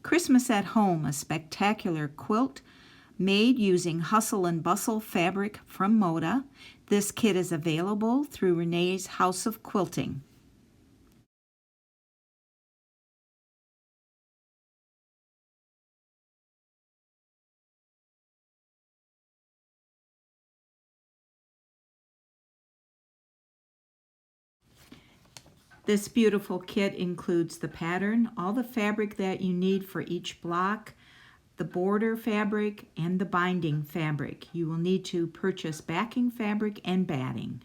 Christmas at Home, a spectacular quilt made using Hustle and Bustle fabric from Moda. This kit is available through Renee's House of Quilting. This beautiful kit includes the pattern, all the fabric that you need for each block, the border fabric, and the binding fabric. You will need to purchase backing fabric and batting.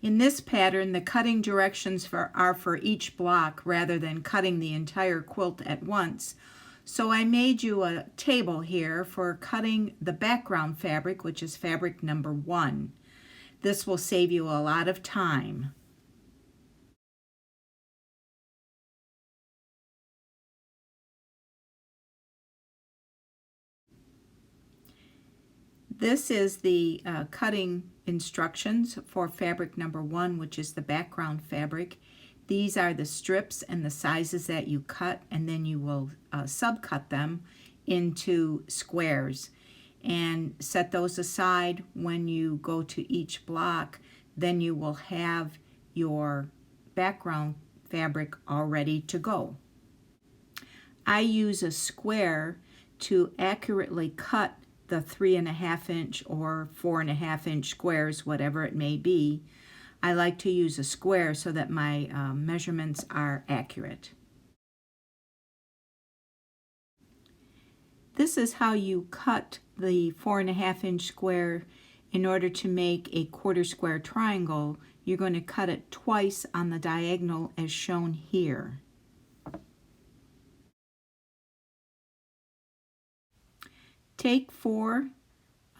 In this pattern, the cutting directions are for each block rather than cutting the entire quilt at once. So I made you a table here for cutting the background fabric, which is fabric number 1. This will save you a lot of time. This is the cutting instructions for fabric number 1, which is the background fabric. These are the strips and the sizes that you cut, and then you will subcut them into squares and set those aside. When you go to each block, then you will have your background fabric all ready to go. I use a square to accurately cut the 3.5 inch or 4.5 inch squares, whatever it may be. I like to use a square so that my measurements are accurate. This is how you cut the 4.5 inch square. In order to make a quarter square triangle, you're going to cut it twice on the diagonal as shown here. Take 4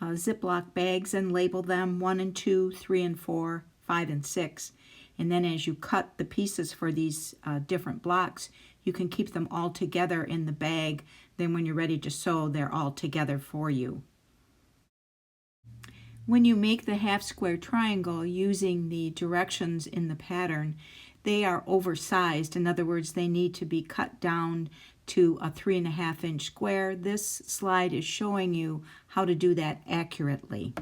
Ziploc bags and label them 1 and 2, 3 and 4, 5 and 6. And then as you cut the pieces for these different blocks, you can keep them all together in the bag. Then when you're ready to sew, they're all together for you. When you make the half square triangle using the directions in the pattern, they are oversized. In other words, they need to be cut down to a 3.5 inch square. This slide is showing you how to do that accurately.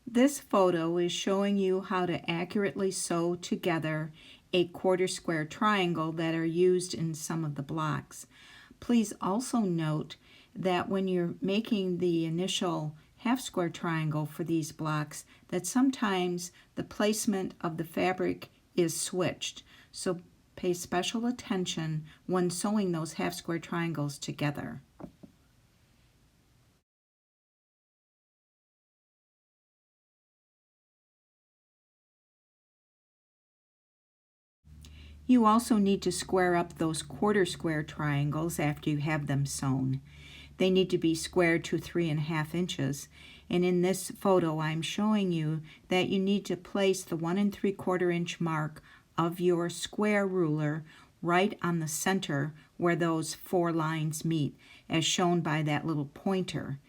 This photo is showing you how to accurately sew together a quarter square triangle that are used in some of the blocks. Please also note that when you're making the initial half square triangle for these blocks, that sometimes the placement of the fabric is switched. So pay special attention when sewing those half square triangles together. You also need to square up those quarter square triangles after you have them sewn. They need to be squared to 3.5 inches. And in this photo, I'm showing you that you need to place the 1 3/4 inch mark of your square ruler right on the center where those 4 lines meet, as shown by that little pointer.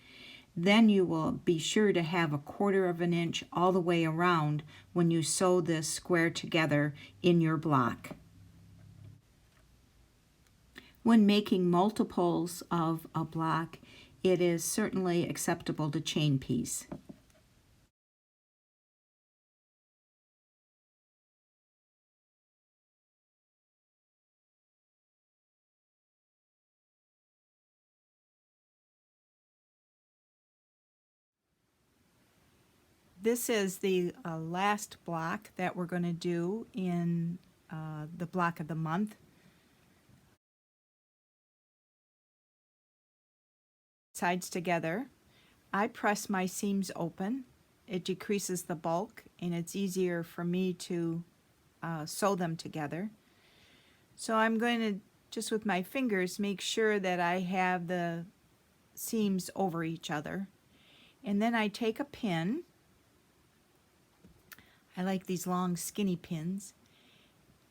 Then you will be sure to have 1/4 inch all the way around when you sew this square together in your block. When making multiples of a block, it is certainly acceptable to chain piece. This is the last block that we're going to do in the block of the month. Sides together. I press my seams open. It decreases the bulk and it's easier for me to sew them together. So I'm going to just with my fingers make sure that I have the seams over each other. And then I take a pin. I like these long skinny pins.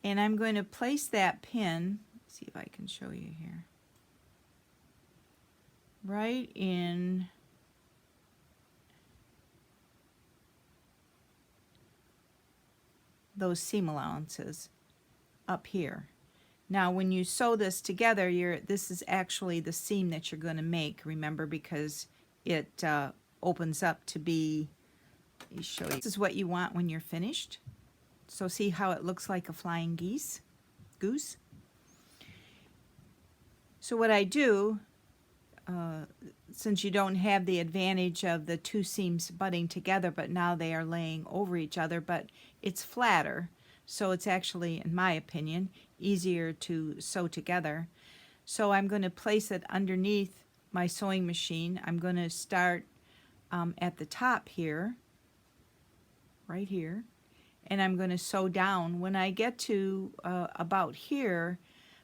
And I'm going to place that pin, let's see if I can show you here, right in those seam allowances up here. Now when you sew this together, this is actually the seam that you're going to make, remember, because it opens up to be, let me show you. This is what you want when you're finished. So see how it looks like a flying goose? So what I do, since you don't have the advantage of the two seams butting together, but now they are laying over each other, but it's flatter, so it's actually, in my opinion, easier to sew together. So I'm going to place it underneath my sewing machine. I'm going to start at the top here, right here, and I'm going to sew down. When I get to about here,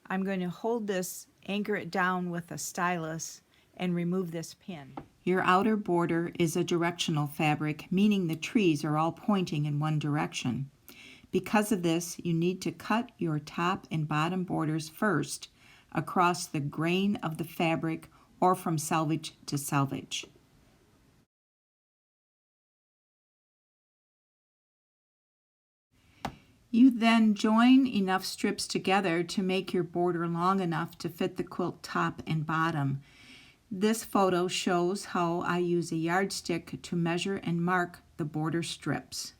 I'm going to hold this, anchor it down with a stylus, and remove this pin. Your outer border is a directional fabric, meaning the trees are all pointing in one direction. Because of this, you need to cut your top and bottom borders first across the grain of the fabric or from selvage to selvage. You then join enough strips together to make your border long enough to fit the quilt top and bottom. This photo shows how I use a yardstick to measure and mark the border strips.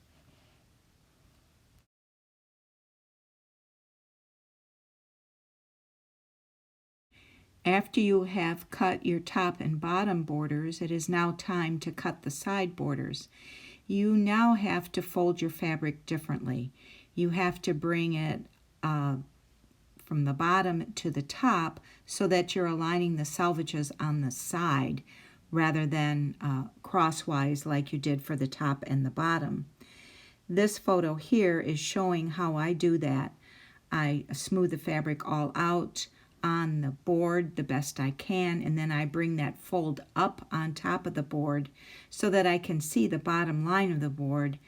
After you have cut your top and bottom borders, it is now time to cut the side borders. You now have to fold your fabric differently. You have to bring it from the bottom to the top so that you're aligning the selvages on the side rather than crosswise like you did for the top and the bottom. This photo here is showing how I do that. I smooth the fabric all out on the board the best I can, and then I bring that fold up on top of the board so that I can see the bottom line of the board,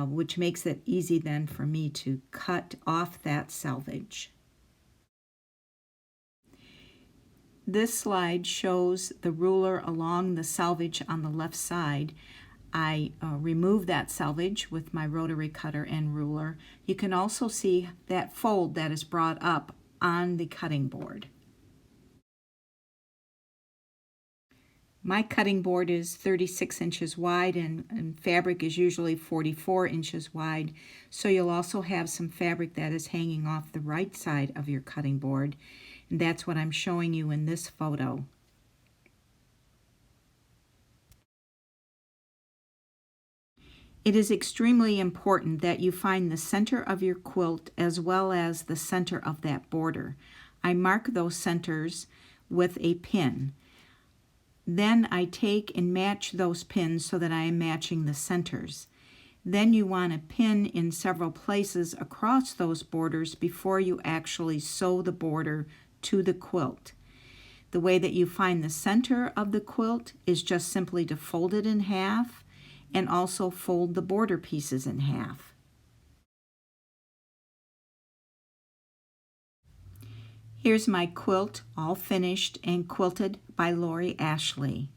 which makes it easy then for me to cut off that selvage. This slide shows the ruler along the selvage on the left side. I remove that selvage with my rotary cutter and ruler. You can also see that fold that is brought up on the cutting board. My cutting board is 36 inches wide and fabric is usually 44 inches wide, so you'll also have some fabric that is hanging off the right side of your cutting board, and that's what I'm showing you in this photo. It is extremely important that you find the center of your quilt as well as the center of that border. I mark those centers with a pin. Then I take and match those pins so that I am matching the centers. Then you want to pin in several places across those borders before you actually sew the border to the quilt. The way that you find the center of the quilt is just simply to fold it in half and also fold the border pieces in half. Here's my quilt all finished and quilted by Lori Ashley.